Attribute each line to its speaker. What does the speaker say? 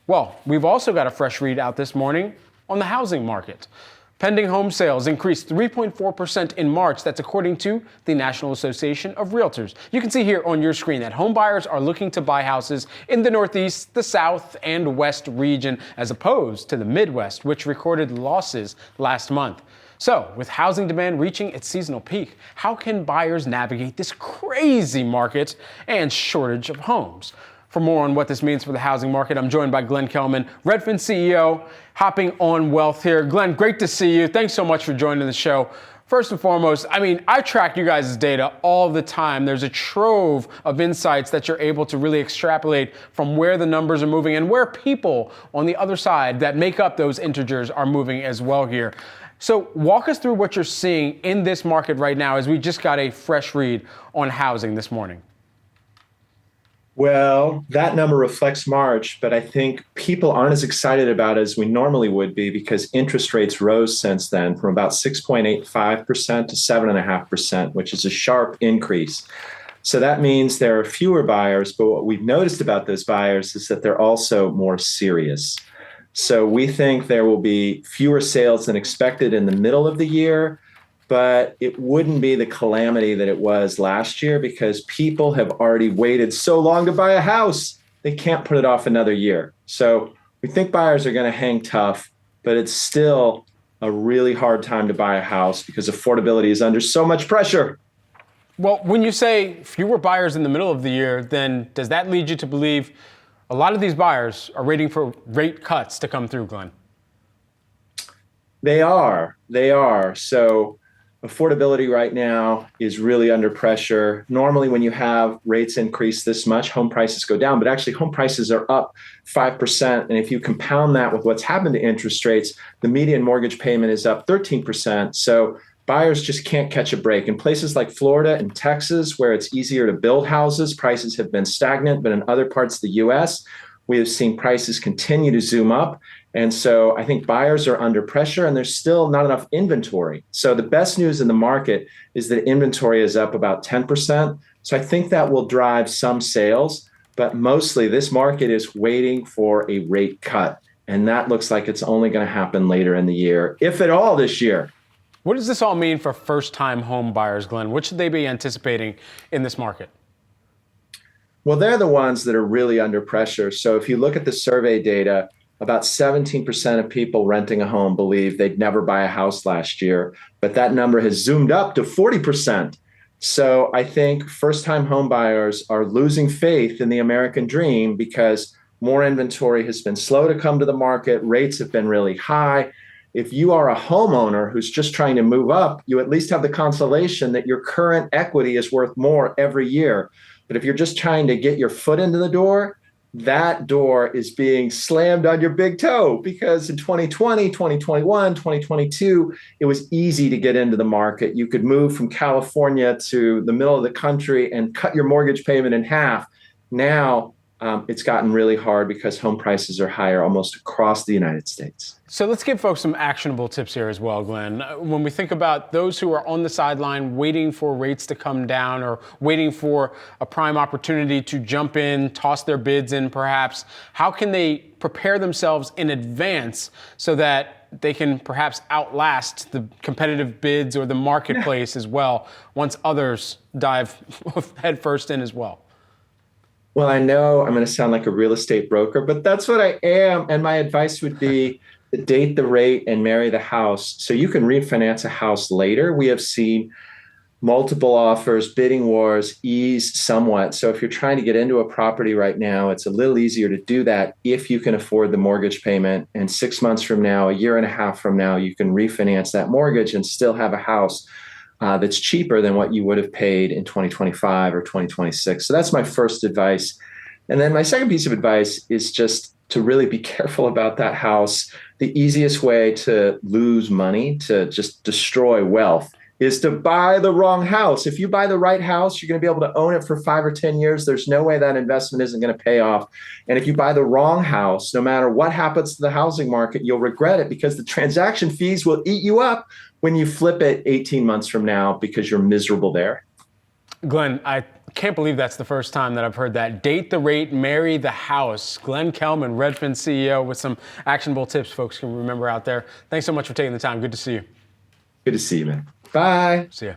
Speaker 1: Well, we've also got a fresh read out this morning on the housing market. Pending home sales increased 3.4% in March. That's according to the National Association of Realtors. You can see here on your screen that home buyers are looking to buy houses in the Northeast, the South, and West region, as opposed to the Midwest, which recorded losses last month. So, with housing demand reaching its seasonal peak, how can buyers navigate this crazy market and shortage of homes? For more on what this means for the housing market, I'm joined by Glenn Kelman, Redfin CEO, hopping on wealth here. Glenn, great to see you. Thanks so much for joining the show. First and foremost, I track you guys' data all the time. There's a trove of insights that you're able to really extrapolate from where the numbers are moving and where people on the other side that make up those integers are moving as well here. So walk us through what you're seeing in this market right now as we just got a fresh read on housing this morning.
Speaker 2: Well, that number reflects March, but I think people aren't as excited about it as we normally would be because interest rates rose since then from about 6.85% to 7.5%, which is a sharp increase. So that means there are fewer buyers, but what we've noticed about those buyers is that they're also more serious. So we think there will be fewer sales than expected in the middle of the year, but it wouldn't be the calamity that it was last year because people have already waited so long to buy a house. They can't put it off another year. So we think buyers are going to hang tough, but it's still a really hard time to buy a house because affordability is under so much pressure.
Speaker 1: Well, when you say fewer buyers in the middle of the year, then does that lead you to believe a lot of these buyers are waiting for rate cuts to come through, Glenn?
Speaker 2: They are. So affordability right now is really under pressure. Normally, when you have rates increase this much, home prices go down, but actually home prices are up 5%. And if you compound that with what's happened to interest rates, the median mortgage payment is up 13%. So buyers just can't catch a break. In places like Florida and Texas, where it's easier to build houses, prices have been stagnant, but in other parts of the US, we have seen prices continue to zoom up. And so I think buyers are under pressure and there's still not enough inventory. So the best news in the market is that inventory is up about 10%. So I think that will drive some sales, but mostly this market is waiting for a rate cut. And that looks like it's only going to happen later in the year, if at all this year.
Speaker 1: What does this all mean for first-time home buyers, Glenn? What should they be anticipating in this market?
Speaker 2: Well, they're the ones that are really under pressure. So if you look at the survey data, about 17% of people renting a home believe they'd never buy a house last year, but that number has zoomed up to 40%. So I think first-time home buyers are losing faith in the American dream because more inventory has been slow to come to the market. Rates have been really high. If you are a homeowner who's just trying to move up, you at least have the consolation that your current equity is worth more every year. But if you're just trying to get your foot into the door, that door is being slammed on your big toe because in 2020, 2021, 2022, it was easy to get into the market. You could move from California to the middle of the country and cut your mortgage payment in half. Now, it's gotten really hard because home prices are higher almost across the United States.
Speaker 1: So let's give folks some actionable tips here as well, Glenn. When we think about those who are on the sideline waiting for rates to come down or waiting for a prime opportunity to jump in, toss their bids in perhaps, how can they prepare themselves in advance so that they can perhaps outlast the competitive bids or the marketplace as well once others dive headfirst in as well?
Speaker 2: Well, I know I'm going to sound like a real estate broker, but that's what I am. And my advice would be to date the rate and marry the house so you can refinance a house later. We have seen multiple offers, bidding wars ease somewhat. So if you're trying to get into a property right now, it's a little easier to do that if you can afford the mortgage payment. And 6 months from now, a year and a half from now, you can refinance that mortgage and still have a house that's cheaper than what you would have paid in 2025 or 2026. So that's my first advice. And then my second piece of advice is just to really be careful about that house. The easiest way to lose money, to just destroy wealth, is to buy the wrong house. If you buy the right house, you're going to be able to own it for 5 or 10 years. There's no way that investment isn't going to pay off. And if you buy the wrong house, no matter what happens to the housing market, you'll regret it because the transaction fees will eat you up when you flip it 18 months from now because you're miserable there.
Speaker 1: Glenn, I can't believe that's the first time that I've heard that. Date the rate, marry the house. Glenn Kelman, Redfin CEO, with some actionable tips folks can remember out there. Thanks so much for taking the time. Good to see you.
Speaker 2: Good to see you, man. Bye.
Speaker 1: See ya.